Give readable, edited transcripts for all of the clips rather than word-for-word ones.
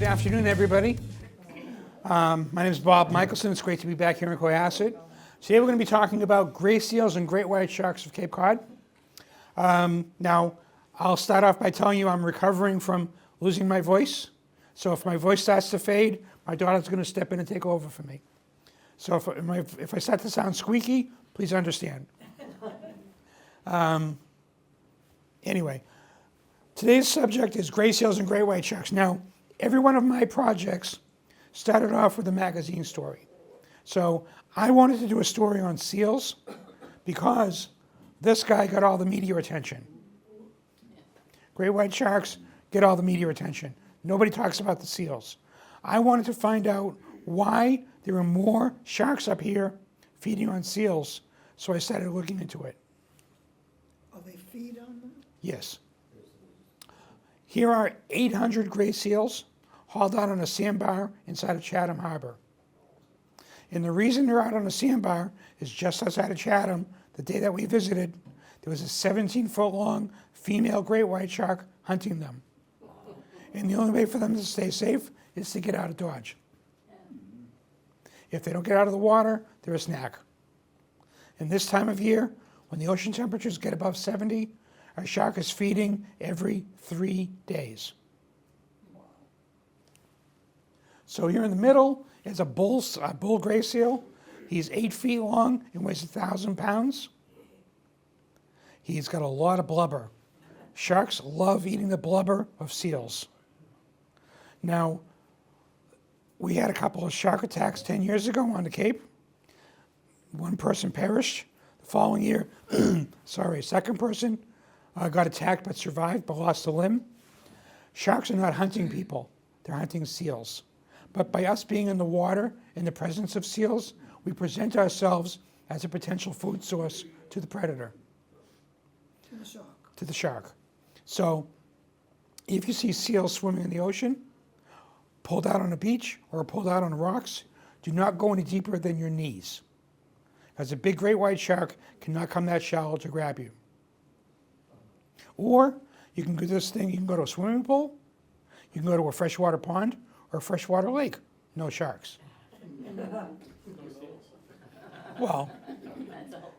afternoon, everybody. My name is Bob Michelson. It's great to be back here in Cohasset. Today we're going to be talking about gray seals and great white sharks of Cape Cod. Now, I'll start off by telling you I'm recovering from losing my voice. So if my voice starts to fade, my daughter's going to step in and take over for me. So if I start to sound squeaky, please understand. Anyway, today's subject is gray seals and great white sharks. Now, every one of my projects started off with a magazine story. So I wanted to do a story on seals because this guy got all the media attention. Great white sharks get all the media attention. Nobody talks about the seals. I wanted to find out why there are more sharks up here feeding on seals, so I started looking into it. Oh, they feed on them? Yes. Here are 800 gray seals hauled out on a sandbar inside of Chatham Harbor. And the reason they're out on a sandbar is just outside of Chatham, the day that we visited, there was a 17-foot-long female great white shark hunting them. And the only way for them to stay safe is to get out of Dodge. If they don't get out of the water, they're a snack. And this time of year, when the ocean temperatures get above 70, our shark is feeding every 3 days. So here in the middle is a bull gray seal. He's 8 feet long and weighs 1,000 pounds. He's got a lot of blubber. Sharks love eating the blubber of seals. Now, we had a couple of shark attacks 10 years ago on the Cape. One person perished. The following year, a second person got attacked but survived but lost a limb. Sharks are not hunting people. They're hunting seals. But by us being in the water in the presence of seals, we present ourselves as a potential food source to the predator. To the shark. To the shark. So if you see seals swimming in the ocean, pulled out on a beach or pulled out on rocks, do not go any deeper than your knees. Because a big great white shark cannot come that shallow to grab you. Or you can do this thing, you can go to a swimming pool, you can go to a freshwater pond or a freshwater lake. No sharks. Well,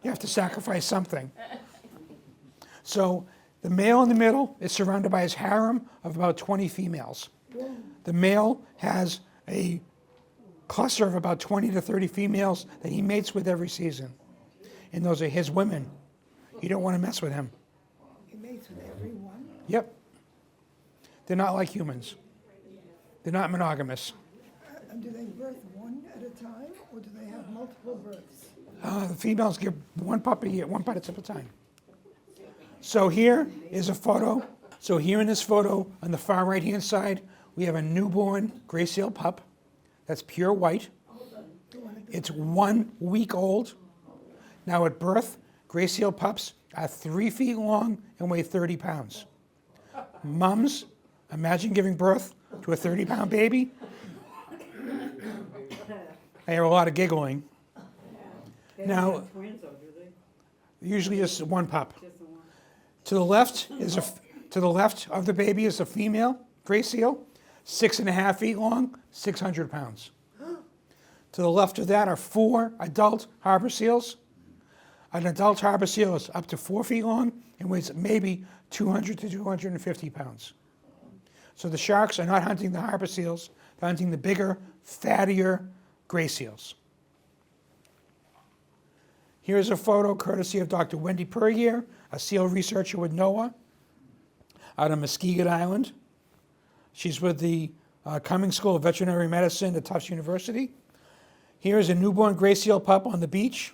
you have to sacrifice something. So the male in the middle is surrounded by his harem of about 20 females. The male has a cluster of about 20 to 30 females that he mates with every season. And those are his women. You don't want to mess with him. He mates with everyone? Yep. They're not like humans. They're not monogamous. And do they birth one at a time, or do they have multiple births? The females give one pup a year, one pup at a time. So here is a photo. So here in this photo, on the far right-hand side, we have a newborn gray seal pup that's pure white. It's 1 week old. Now at birth, gray seal pups are 3 feet long and weigh 30 pounds. Mums, imagine giving birth to a 30-pound baby. I hear a lot of giggling. Now, usually just one pup. To the left of the baby is a female gray seal, 6.5 feet long, 600 pounds. To the left of that are 4 adult harbor seals. An adult harbor seal is up to 4 feet long and weighs maybe 200 to 250 pounds. So the sharks are not hunting the harbor seals, they're hunting the bigger, fattier gray seals. Here's a photo courtesy of Dr. Wendy Puryear, a seal researcher with NOAA out on Muskegon Island. She's with the Cummings School of Veterinary Medicine at Tufts University. Here's a newborn gray seal pup on the beach.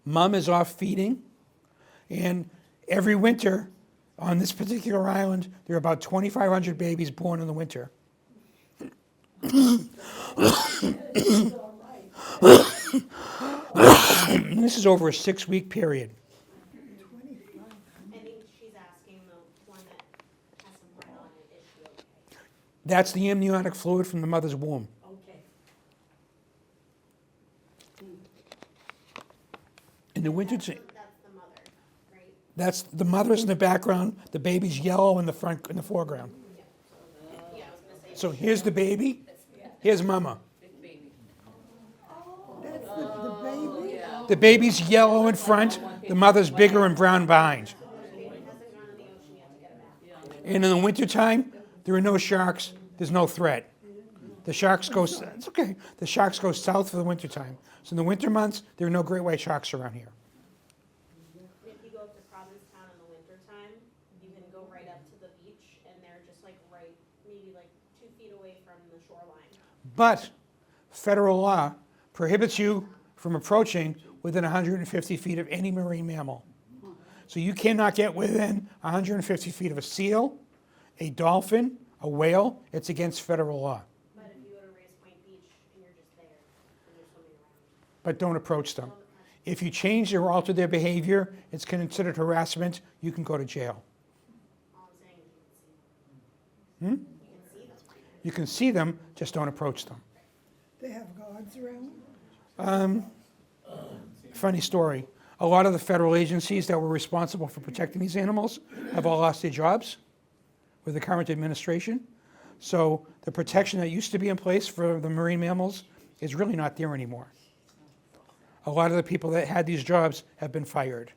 Mom is off feeding. And every winter on this particular island, there are about 2,500 babies born in the winter. And this is over a 6-week period. I think she's asking the one that has some right on it issue. That's the amniotic fluid from the mother's womb. Okay. In the winter, That's the mother, right? that's the mother's in the background, the baby's yellow in the foreground. Yeah, I was gonna say. So here's the baby, here's mama. That's the baby? The baby's yellow in front, the mother's bigger and brown behind. And in the wintertime, there are no sharks, there's no threat. The sharks go, it's okay, the sharks go south for the wintertime. So in the winter months, there are no great white sharks around here. If you go up to Provincetown in the wintertime, you can go right up to the beach, and they're just like right, maybe like 2 feet away from the shoreline. But federal law prohibits you from approaching within 150 feet of any marine mammal. So you cannot get within 150 feet of a seal, a dolphin, a whale. It's against federal law. But if you go to Race Point Beach and you're just there, and you're swimming around. But don't approach them. If you change or alter their behavior, it's considered harassment. You can go to jail. All I'm saying is you can see them. You can see them. You can see them, just don't approach them. They have guards around? Funny story. A lot of the federal agencies that were responsible for protecting these animals have all lost their jobs with the current administration. So the protection that used to be in place for the marine mammals is really not there anymore. A lot of the people that had these jobs have been fired.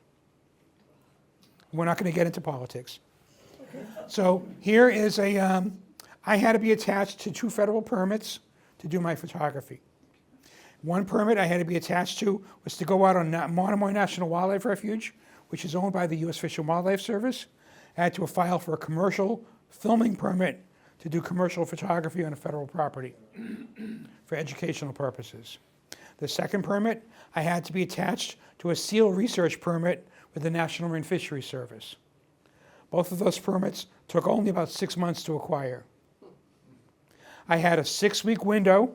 We're not going to get into politics. So here is a, I had to be attached to 2 federal permits to do my photography. One permit I had to be attached to was to go out on Monomoy National Wildlife Refuge, which is owned by the U.S. Fish and Wildlife Service. I had to file for a commercial filming permit to do commercial photography on a federal property for educational purposes. The second permit, I had to be attached to a seal research permit with the National Marine Fisheries Service. Both of those permits took only about 6 months to acquire. I had a 6-week window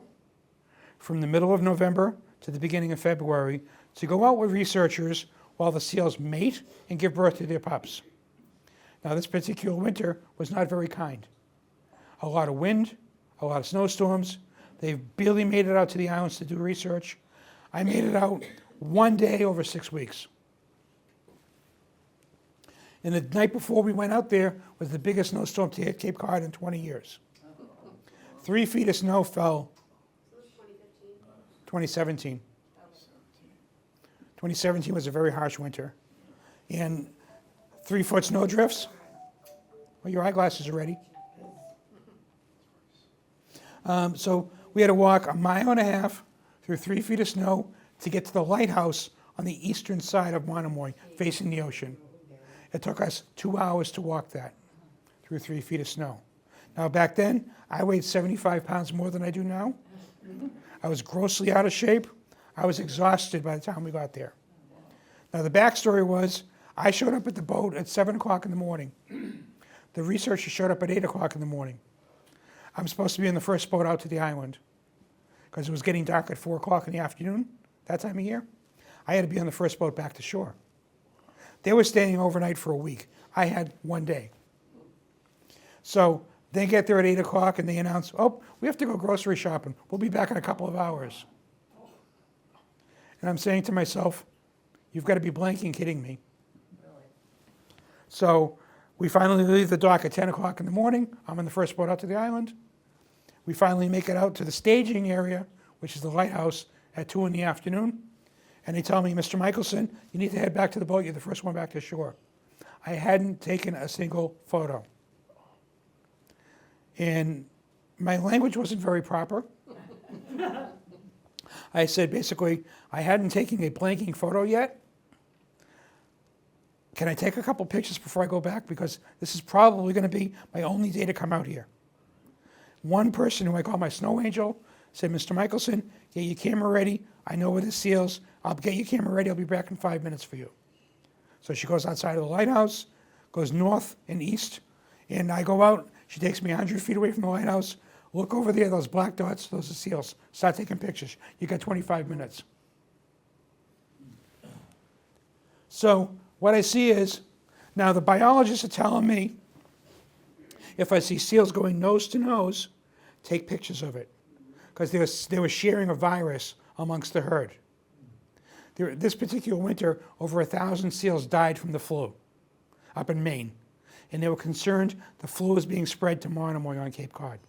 from the middle of November to the beginning of February to go out with researchers while the seals mate and give birth to their pups. Now, this particular winter was not very kind. A lot of wind, a lot of snowstorms. They barely made it out to the islands to do research. I made it out one day over 6 weeks. And the night before we went out there was the biggest snowstorm to hit Cape Cod in 20 years. 3 feet of snow fell. 2017. 2017 was a very harsh winter. And 3-foot snow drifts. Well, your eyeglasses are ready. So we had to walk 1.5 miles through 3 feet of snow to get to the lighthouse on the eastern side of Monomoy, facing the ocean. It took us 2 hours to walk that through 3 feet of snow. Now, back then, I weighed 75 pounds more than I do now. I was grossly out of shape. I was exhausted by the time we got there. Now, the backstory was I showed up at the boat at 7 o'clock in the morning. The researcher showed up at 8 o'clock in the morning. I'm supposed to be in the first boat out to the island because it was getting dark at 4 o'clock in the afternoon, that time of year. I had to be on the first boat back to shore. They were staying overnight for a week. I had 1 day. So they get there at 8 o'clock and they announce, oh, we have to go grocery shopping. We'll be back in a couple of hours. And I'm saying to myself, you've got to be blanking kidding me. So we finally leave the dock at 10 o'clock in the morning. I'm on the first boat out to the island. We finally make it out to the staging area, which is the lighthouse, at 2 in the afternoon. And they tell me, Mr. Michelson, you need to head back to the boat. You're the first one back to shore. I hadn't taken a single photo. And my language wasn't very proper. I said, basically, I hadn't taken a blanking photo yet. Can I take a couple pictures before I go back? Because this is probably going to be my only day to come out here. One person who I call my snow angel said, Mr. Michelson, get your camera ready. I know where the seals. I'll get your camera ready. I'll be back in 5 minutes for you. So she goes outside of the lighthouse, goes north and east, and I go out. She takes me 100 feet away from the lighthouse. Look over there, those black dots, those are seals. Start taking pictures. You got 25 minutes. So what I see is, now the biologists are telling me, if I see seals going nose to nose, take pictures of it. Because they were sharing a virus amongst the herd. This particular winter, over 1,000 seals died from the flu up in Maine. and they were concerned the flu was being spread to Monomoy on Cape Cod.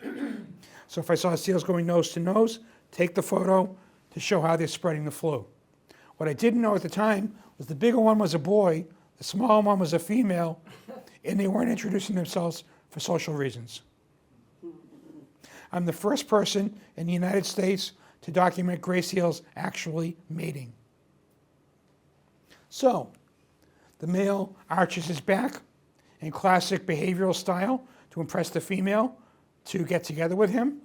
So if I saw seals going nose to nose, take the photo to show how they're spreading the flu. What I didn't know at the time was the bigger one was a boy, the smaller one was a female, and they weren't introducing themselves for social reasons. I'm the first person in the United States to document gray seals actually mating. So, the male arches his back in classic behavioral style to impress the female to get together with him.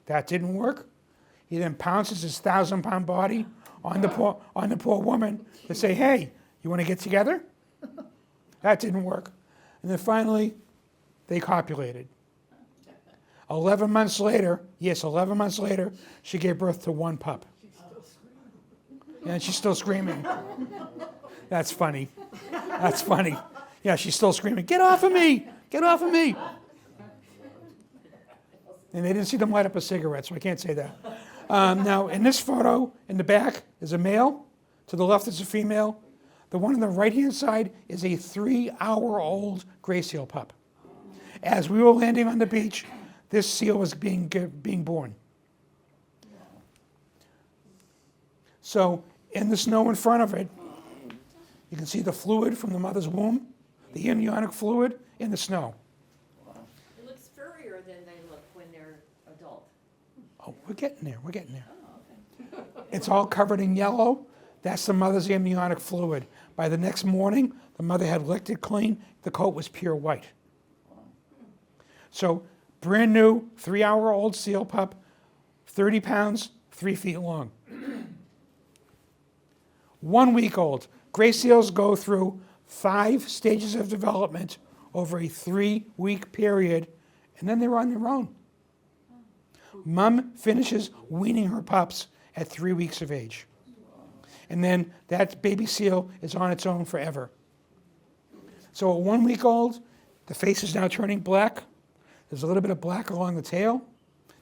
That didn't work. He then pounces his 1,000-pound body on the poor woman to say, hey, you want to get together? That didn't work. And then finally, they copulated. 11 months later, she gave birth to one pup. And she's still screaming. That's funny. That's funny. Yeah, she's still screaming, get off of me! Get off of me! And they didn't see them light up a cigarette, so I can't say that. Now, in this photo, in the back is a male. To the left is a female. The one on the right-hand side is a 3-hour-old gray seal pup. As we were landing on the beach, this seal was being born. So, in the snow in front of it, you can see the fluid from the mother's womb, the amniotic fluid in the snow. It looks furrier than they look when they're adult. Oh, we're getting there. We're getting there. Oh, okay. It's all covered in yellow. That's the mother's amniotic fluid. By the next morning, the mother had licked it clean. The coat was pure white. So, brand new 3-hour-old seal pup, 30 pounds, 3 feet long. 1 week old. Gray seals go through 5 stages of development over a 3-week period, and then they're on their own. Mom finishes weaning her pups at 3 weeks of age. And then that baby seal is on its own forever. So at 1 week old, the face is now turning black. There's a little bit of black along the tail.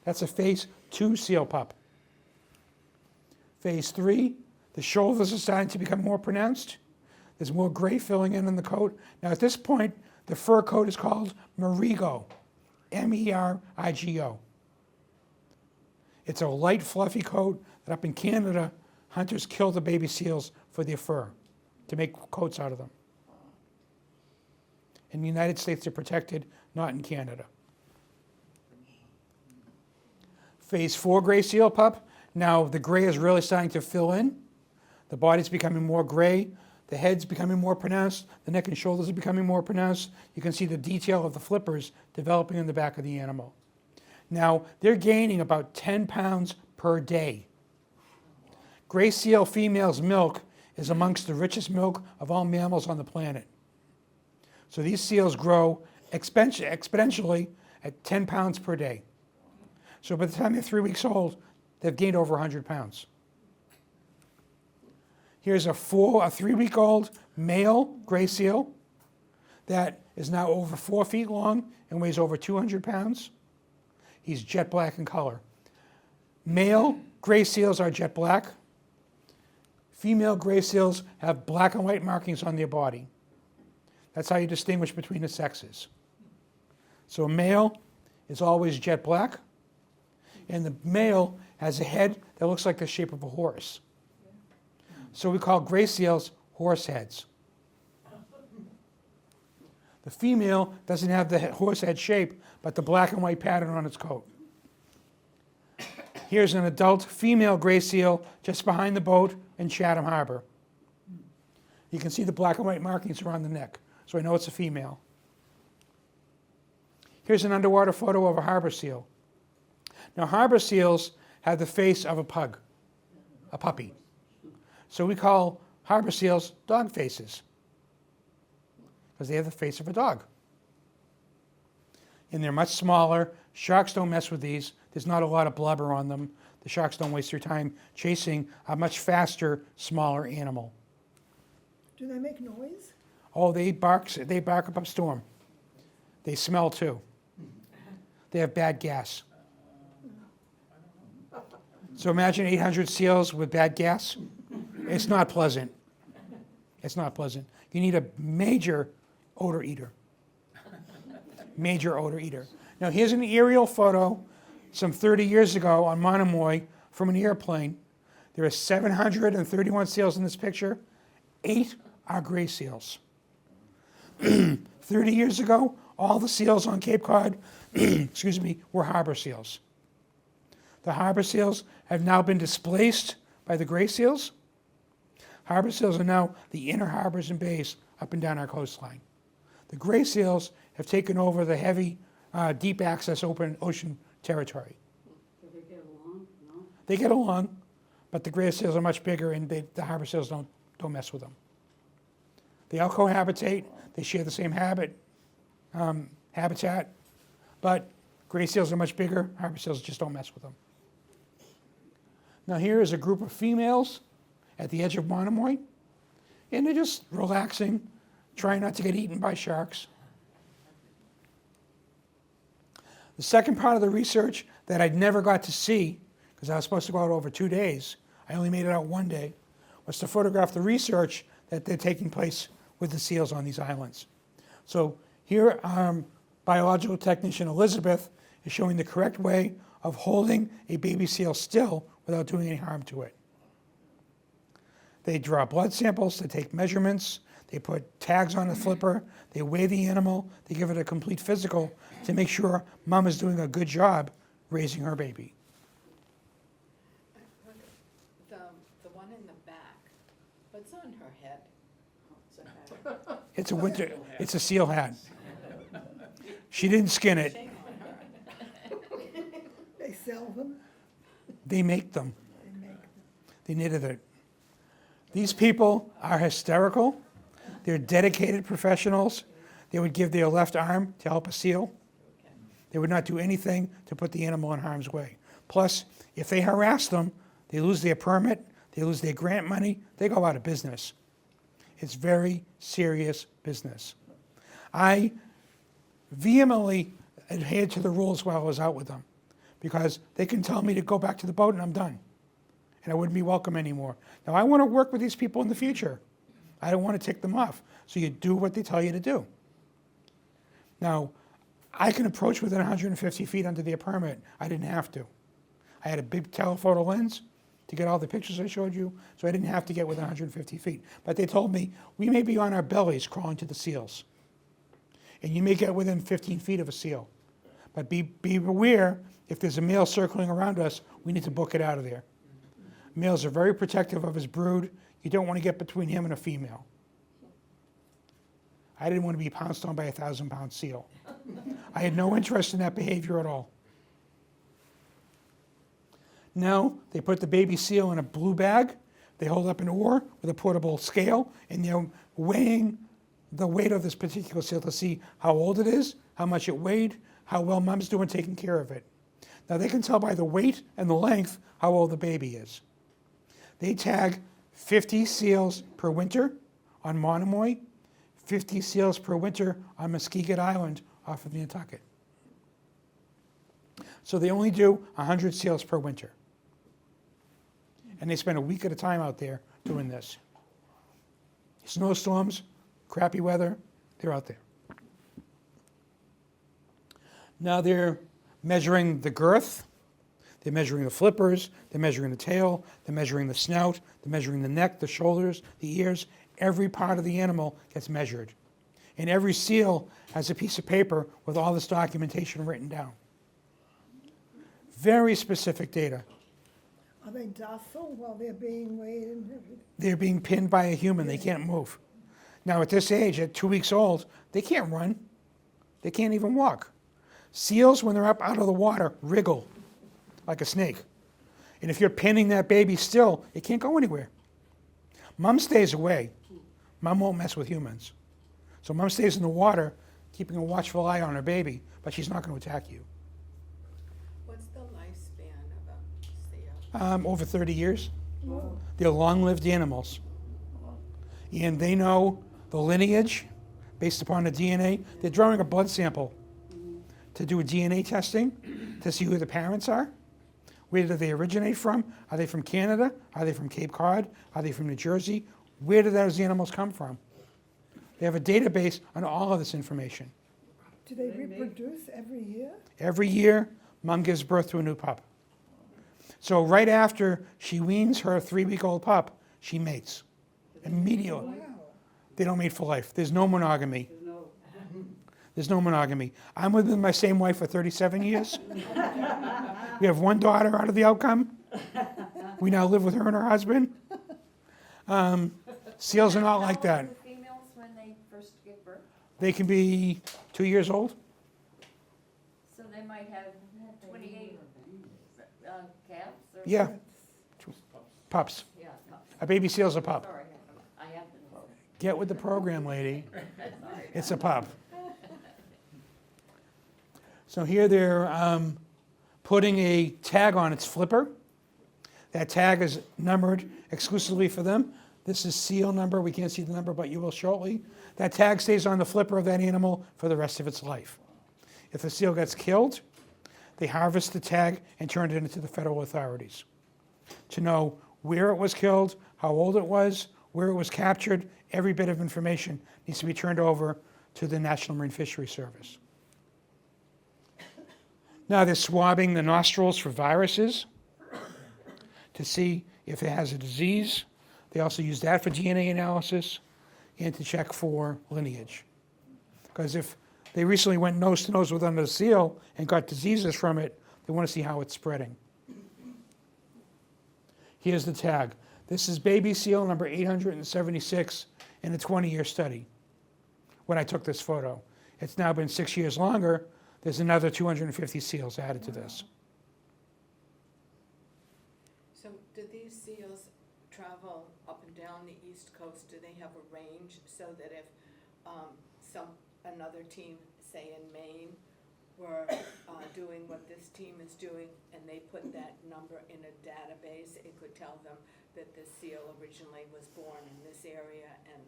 That's a phase 2 seal pup. Phase 3, the shoulders are starting to become more pronounced. There's more gray filling in the coat. Now at this point, the fur coat is called Merigo, M-E-R-I-G-O. It's a light, fluffy coat that up in Canada, hunters kill the baby seals for their fur to make coats out of them. In the United States, they're protected, not in Canada. Phase 4 gray seal pup. Now the gray is really starting to fill in. The body's becoming more gray. The head's becoming more pronounced. The neck and shoulders are becoming more pronounced. You can see the detail of the flippers developing in the back of the animal. Now, they're gaining about 10 pounds per day. Gray seal female's milk is amongst the richest milk of all mammals on the planet. So these seals grow exponentially at 10 pounds per day. So by the time they're 3 weeks old, they've gained over 100 pounds. Here's a 3-week-old male gray seal that is now over 4 feet long and weighs over 200 pounds. He's jet black in color. Male gray seals are jet black. Female gray seals have black and white markings on their body. That's how you distinguish between the sexes. So a male is always jet black, and the male has a head that looks like the shape of a horse. So we call gray seals horse heads. The female doesn't have the horse head shape, but the black and white pattern on its coat. Here's an adult female gray seal just behind the boat in Chatham Harbor. You can see the black and white markings around the neck, so I know it's a female. Here's an underwater photo of a harbor seal. Now, harbor seals have the face of a pug, a puppy. So we call harbor seals dog faces, because they have the face of a dog. And they're much smaller. Sharks don't mess with these. There's not a lot of blubber on them. The sharks don't waste their time chasing a much faster, smaller animal. Do they make noise? Oh, they bark up a storm. They smell too. They have bad gas. So imagine 800 seals with bad gas. It's not pleasant. It's not pleasant. You need a major odor eater. major odor eater. Now here's an aerial photo some 30 years ago on Monomoy from an airplane. There are 731 seals in this picture. 8 are gray seals. 30 years ago, all the seals on Cape Cod, excuse me, were harbor seals. The harbor seals have now been displaced by the gray seals. Harbor seals are now the inner harbors and bays up and down our coastline. The gray seals have taken over the heavy, deep access open ocean territory. Do they get along? No? They get along, but the gray seals are much bigger, and the harbor seals don't mess with them. They all cohabitate. They share the same habitat, but gray seals are much bigger. Harbor seals just don't mess with them. Now here is a group of females at the edge of Monomoy, and they're just relaxing, trying not to get eaten by sharks. The second part of the research that I'd never got to see, because I was supposed to go out over 2 days, I only made it out 1 day, was to photograph the research that they're taking place with the seals on these islands. So here, biological technician Elizabeth is showing the correct way of holding a baby seal still without doing any harm to it. They draw blood samples, they take measurements, they put tags on the flipper, they weigh the animal, they give it a complete physical to make sure mom is doing a good job raising her baby. The one in the back, what's on her head? It's a seal hat. She didn't skin it, Shame on her. They sell them, they make them. they make them. They knitted it. These people are hysterical. They're dedicated professionals. They would give their left arm to help a seal. They would not do anything to put the animal in harm's way. Plus, if they harass them, they lose their permit, they lose their grant money, they go out of business. It's very serious business. I vehemently adhered to the rules while I was out with them, because they can tell me to go back to the boat and I'm done. And I wouldn't be welcome anymore. Now, I want to work with these people in the future. I don't want to tick them off. So you do what they tell you to do. Now, I can approach within 150 feet under their permit. I didn't have to. I had a big telephoto lens to get all the pictures I showed you, so I didn't have to get within 150 feet. But they told me, we may be on our bellies crawling to the seals. And you may get within 15 feet of a seal. But be aware, if there's a male circling around us, we need to book it out of there. Males are very protective of his brood. You don't want to get between him and a female. I didn't want to be pounced on by a 1,000-pound seal. I had no interest in that behavior at all. Now, they put the baby seal in a blue bag. They hold up an oar with a portable scale, and they're weighing the weight of this particular seal to see how old it is, how much it weighed, how well mom's doing taking care of it. Now, they can tell by the weight and the length how old the baby is. They tag 50 seals per winter on Monomoy, 50 seals per winter on Muskeget Island off of Nantucket. So they only do 100 seals per winter. And they spend a week at a time out there doing this. Snowstorms, crappy weather, they're out there. Now they're measuring the girth, they're measuring the flippers, they're measuring the tail, they're measuring the snout, they're measuring the neck, the shoulders, the ears. Every part of the animal gets measured. And every seal has a piece of paper with all this documentation written down. Very specific data. Are they docile while they're being weighed and everything? They're being pinned by a human. They can't move. Now, at this age, at 2 weeks old, they can't run. They can't even walk. Seals, when they're up out of the water, wriggle like a snake. And if you're pinning that baby still, it can't go anywhere. Mom stays away. Mom won't mess with humans. So mom stays in the water, keeping a watchful eye on her baby, but she's not going to attack you. What's the lifespan of a seal? Over 30 years. Well, They're long-lived animals. And they know the lineage based upon the DNA. They're drawing a blood sample to do a DNA testing to see who the parents are. Where do they originate from? Are they from Canada? Are they from Cape Cod? Are they from New Jersey? Where do those animals come from? They have a database on all of this information. Do they reproduce every year? Every year, mom gives birth to a new pup. So right after she weans her 3-week-old pup, she mates. Immediately. Wow. They don't mate for life. There's no monogamy. There's no, There's no monogamy. I'm with my same wife for 37 years. We have one daughter out of the outcome. We now live with her and her husband. Seals are not like How that. old are the females when they first give birth? They can be 2 years old. So they might have 28 calves or? Yeah, pups. Yeah, pups. A baby seal's a pup. Sorry, I have to. Get with the program, lady. It's a pup. So here they're putting a tag on its flipper. That tag is numbered exclusively for them. This is seal number. We can't see the number, but you will shortly. That tag stays on the flipper of that animal for the rest of its life. If the seal gets killed, they harvest the tag and turn it into the federal authorities to know where it was killed, how old it was, where it was captured. Every bit of information needs to be turned over to the National Marine Fisheries Service. Now they're swabbing the nostrils for viruses to see if it has a disease. They also use that for DNA analysis and to check for lineage. Because if they recently went nose to nose with another seal and got diseases from it, they want to see how it's spreading. Here's the tag. This is baby seal number 876 in a 20-year study when I took this photo. It's now been 6 years longer. There's another 250 seals added to this. So do these seals travel up and down the east coast? Do they have a range so that if another team, say in Maine, were doing what this team is doing and they put that number in a database, it could tell them that this seal originally was born in this area and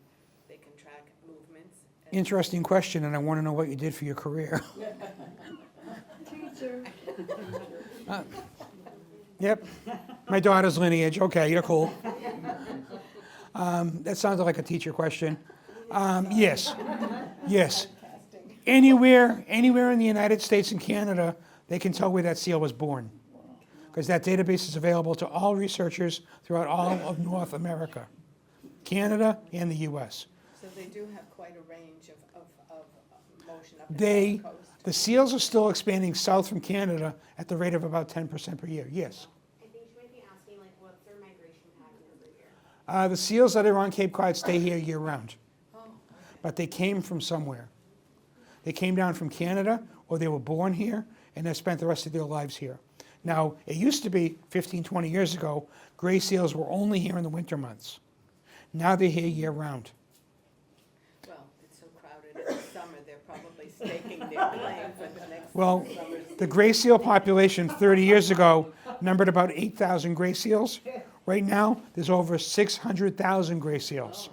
they can track movements? Interesting question, and I want to know what you did for your career. teacher. Yep, my daughter's lineage. Okay, you're cool. That sounded like a teacher question. Yes, yes. Anywhere in the United States and Canada, they can tell where that seal was born, because that database is available to all researchers throughout all of North America, Canada, and the U.S. So they do have quite a range of motion up and down the coast? The seals are still expanding south from Canada at the rate of about 10% per year. Yes. I think she might be asking, like, what's their migration pattern every year? The seals that are on Cape Cod stay here year-round, Oh, okay. but they came from somewhere. They came down from Canada, or they were born here, and they've spent the rest of their lives here. Now, it used to be 15, 20 years ago, gray seals were only here in the winter months. Now they're here year-round. Well, it's so crowded in the summer, they're probably staking their claim for the next Well, summer. the gray seal population 30 years ago numbered about 8,000 gray seals. Right now, there's over 600,000 gray seals.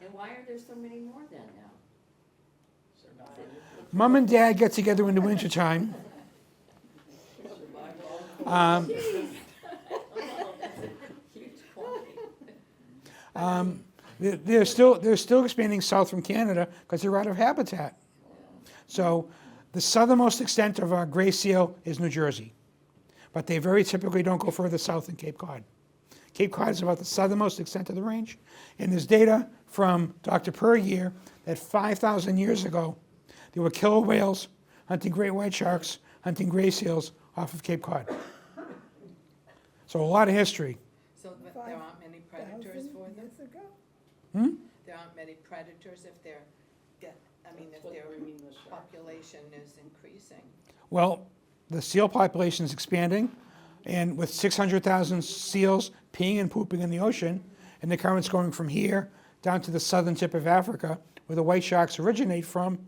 And why are there so many more then now? Mom and Dad get together in the wintertime. They're still expanding south from Canada because they're out of habitat. So the southernmost extent of our gray seal is New Jersey, but they very typically don't go further south than Cape Cod. Cape Cod is about the southernmost extent of the range, and there's data from Dr. Perrier that 5,000 years ago, there were killer whales hunting great white sharks, hunting gray seals off of Cape Cod. So a lot of history. So but there aren't many predators 5,000 for them? years ago? There aren't many predators if their population is increasing? Well, the seal population is expanding, and with 600,000 seals peeing and pooping in the ocean, and the currents going from here down to the southern tip of Africa, where the white sharks originate from,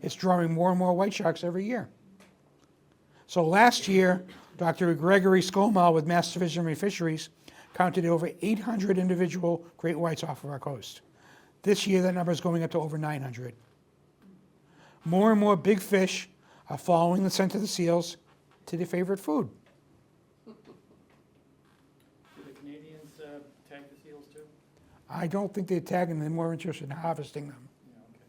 it's drawing more and more white sharks every year. So last year, Dr. Gregory Skomal with Mass Division of Marine Fisheries counted over 800 individual great whites off of our coast. This year, that number is going up to over 900. More and more big fish are following the scent of the seals to their favorite food. Do the Canadians tag the seals too? I don't think they're tagging them, they're more interested in harvesting them. Yeah, okay.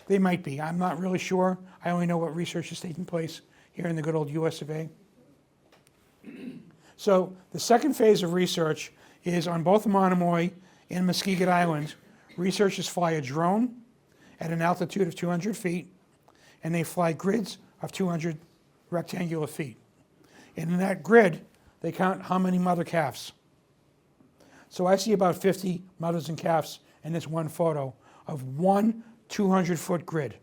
They might be. I'm not really sure. I only know what research is taking place here in the good old US of A. So the second phase of research is on both Monomoy and Muskegon Island. Researchers fly a drone at an altitude of 200 feet, and they fly grids of 200 rectangular feet. And in that grid, they count how many mother calves. So I see about 50 mothers and calves in this one photo of one 200-foot grid.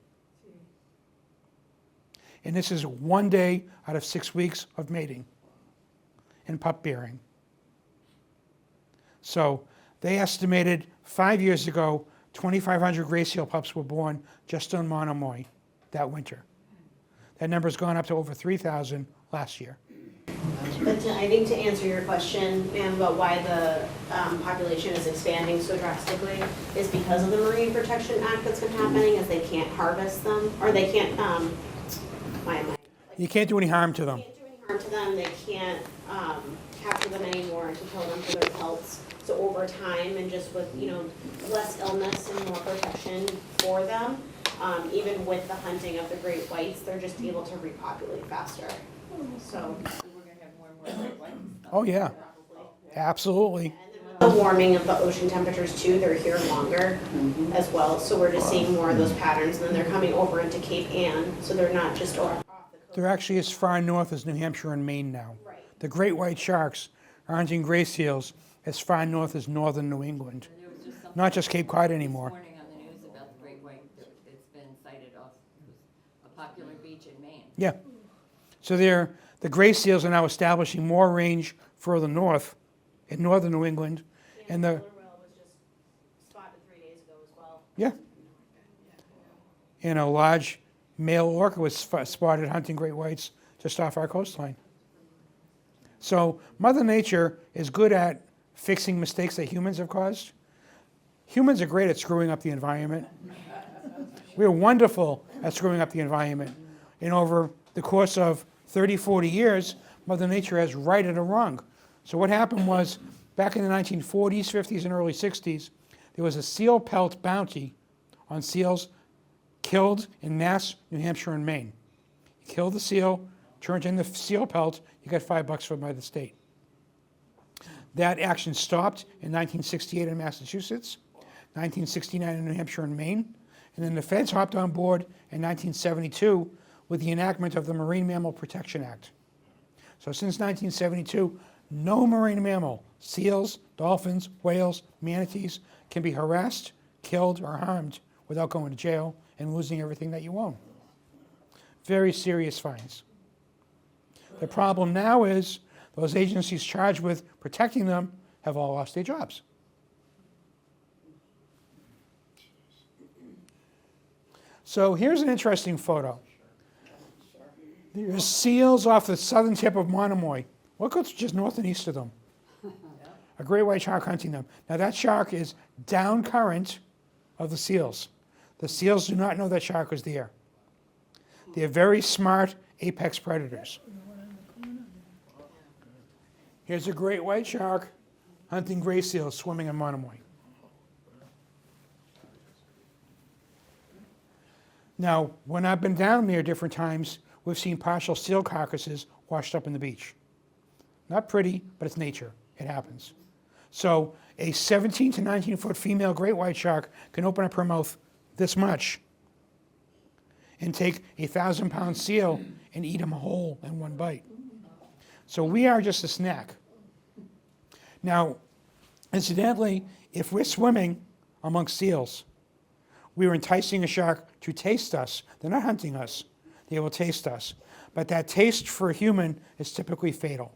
And this is 1 day out of 6 weeks of mating and pup bearing. So they estimated 5 years ago, 2,500 gray seal pups were born just on Monomoy that winter. That number's gone up to over 3,000 last year. But I think to answer your question, ma'am, about why the population is expanding so drastically is because of the Marine Protection Act that's been happening, as they can't harvest them, or they can't, You can't do any harm to them. can't do any harm to them, they can't capture them anymore and to kill them for their pelts. So over time, and just with, less illness and more protection for them, even with the hunting of the great whites, they're just able to repopulate faster. So, We're gonna have more and more great whites. Oh, yeah, probably. absolutely. And then with the warming of the ocean temperatures too, they're here longer as well. So we're just seeing more of those patterns, and then they're coming over into Cape Ann, so they're not just off the coast. They're actually as far north as New Hampshire and Maine now. Right. The great white sharks are hunting gray seals as far north as northern New England, There was just something not just Cape Cod this anymore. morning on the news about the great white that's been sighted off a popular beach in Maine. Yeah. So the gray seals are now establishing more range further north in northern New England. And the, Killer whale was just spotted 3 days ago as well. yeah. And a large male orca was spotted hunting great whites just off our coastline. So Mother Nature is good at fixing mistakes that humans have caused. Humans are great at screwing up the environment. We're wonderful at screwing up the environment. And over the course of 30, 40 years, Mother Nature has righted a wrong. So what happened was, back in the 1940s, 50s, and early 60s, there was a seal pelt bounty on seals killed in Mass, New Hampshire, and Maine. You killed the seal, turned in the seal pelt, you got $5 for it by the state. That action stopped in 1968 in Massachusetts, 1969 in New Hampshire and Maine, and then the feds hopped on board in 1972 with the enactment of the Marine Mammal Protection Act. So since 1972, no marine mammal, seals, dolphins, whales, manatees, can be harassed, killed, or harmed without going to jail and losing everything that you own. Very serious fines. The problem now is those agencies charged with protecting them have all lost their jobs. So here's an interesting photo. There's seals off the southern tip of Monomoy. Look what's just north and east of them. A great white shark hunting them. Now that shark is down current of the seals. The seals do not know that shark is there. They're very smart apex predators. Here's a great white shark hunting gray seals swimming in Monomoy. Now, when I've been down there different times, we've seen partial seal carcasses washed up in the beach. Not pretty, but it's nature. It happens. So a 17 to 19 foot female great white shark can open up her mouth this much and take a 1,000-pound seal and eat him whole in one bite. So we are just a snack. Now, incidentally, if we're swimming amongst seals, we are enticing a shark to taste us. They're not hunting us. They will taste us. But that taste for a human is typically fatal,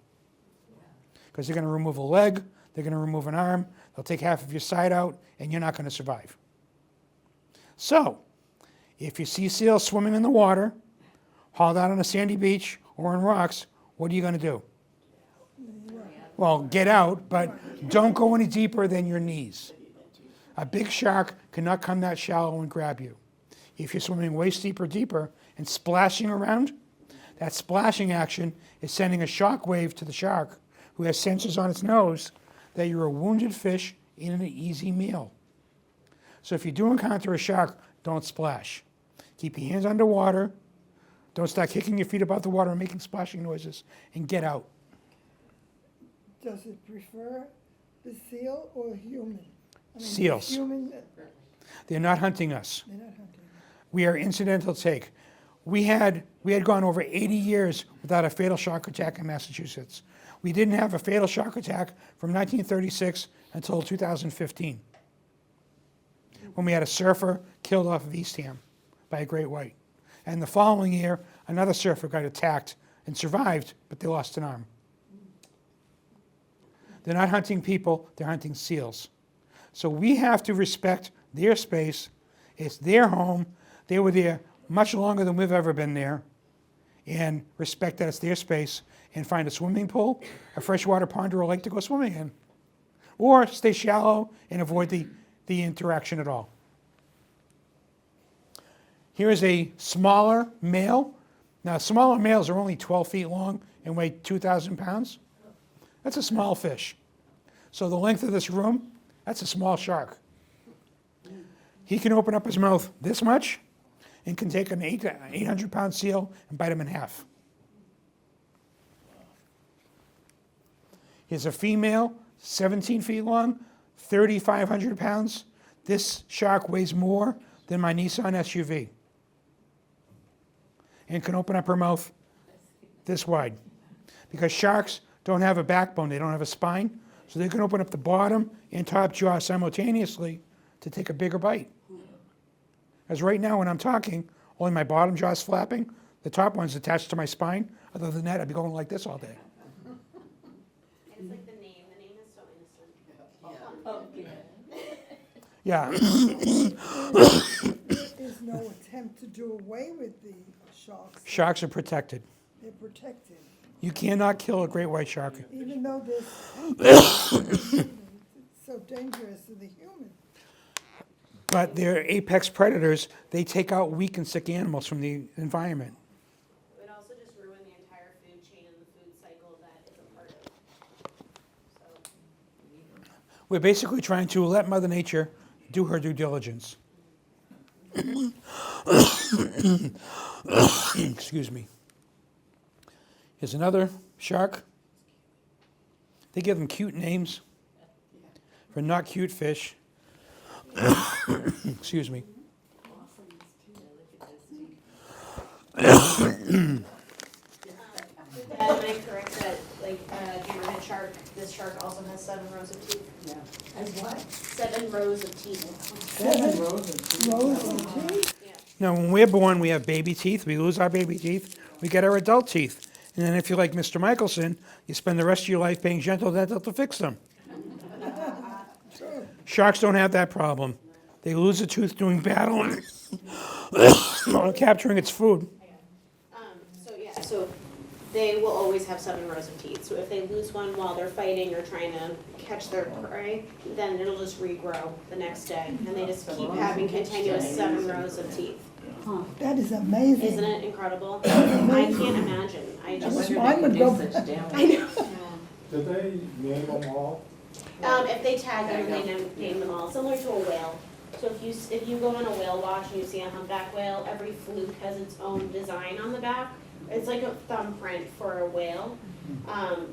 because they're going to remove a leg, they're going to remove an arm, they'll take half of your side out, and you're not going to survive. So, if you see seals swimming in the water, hauled out on a sandy beach or on rocks, what are you going to do? Well, get out, but don't go any deeper than your knees. A big shark cannot come that shallow and grab you. If you're swimming waist deep or deeper and splashing around, that splashing action is sending a shock wave to the shark, who has sensors on its nose that you're a wounded fish in an easy meal. So if you do encounter a shark, don't splash. Keep your hands underwater. Don't start kicking your feet above the water and making splashing noises. And get out. Does it prefer the seal or human? I mean, Seals. Human, They're not hunting us. they're not hunting. We are incidental take. We had gone over 80 years without a fatal shark attack in Massachusetts. We didn't have a fatal shark attack from 1936 until 2015, when we had a surfer killed off of Eastham by a great white. And the following year, another surfer got attacked and survived, but they lost an arm. They're not hunting people, they're hunting seals. So we have to respect their space. It's their home. They were there much longer than we've ever been there. And respect that it's their space, and find a swimming pool, a freshwater pond, or a lake to go swimming in. Or stay shallow and avoid the interaction at all. Here is a smaller male. Now, smaller males are only 12 feet long and weigh 2,000 pounds. That's a small fish. So the length of this room, that's a small shark. He can open up his mouth this much and can take an 800-pound seal and bite him in half. Here's a female, 17 feet long, 3,500 pounds. This shark weighs more than my Nissan SUV and can open up her mouth this wide. Because sharks don't have a backbone, they don't have a spine, so they can open up the bottom and top jaw simultaneously to take a bigger bite. As right now when I'm talking, only my bottom jaw is flapping, the top one's attached to my spine. Other than that, I'd be going like this all day. It's like the name is so innocent. Yeah. There is no attempt to do away with the sharks. Sharks are protected. They're protected, You cannot kill a great white shark. even though it's so dangerous to the human. But they're apex predators. They take out weak and sick animals from the environment. It would also just ruin the entire food chain and the food cycle that it's a part of. So, We're basically trying to let Mother Nature do her due diligence. Excuse me. Here's another shark. They give them cute names for not cute fish. Excuse me. am I correct that, like, hammerhead shark, this shark also has 7 rows of teeth? As what? 7 rows of teeth. 7 rows of teeth? Yeah. Now, when we're born, we have baby teeth. We lose our baby teeth. We get our adult teeth. And then if you're like Mr. Michelson, you spend the rest of your life paying Gentle Dental to fix them. Sharks don't have that problem. They lose a tooth doing battle or capturing its food. So they will always have 7 rows of teeth. So if they lose one while they're fighting or trying to catch their prey, then it'll just regrow the next day. And they just keep having continuous 7 rows of teeth. That is amazing. Isn't it incredible? I can't imagine. I just, Mine would go. I know. Did they name them all? If they tag them, they name them all, similar to a whale. So if you go on a whale watch and you see a humpback whale, every fluke has its own design on the back. It's like a thumbprint for a whale.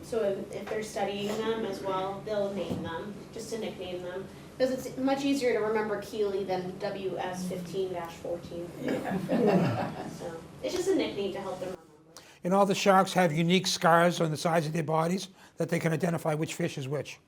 So if they're studying them as well, they'll name them, just to nickname them. Because it's much easier to remember Keeley than WS15-14. So it's just a nickname to help them remember. And all the sharks have unique scars on the sides of their bodies that they can identify which fish is which.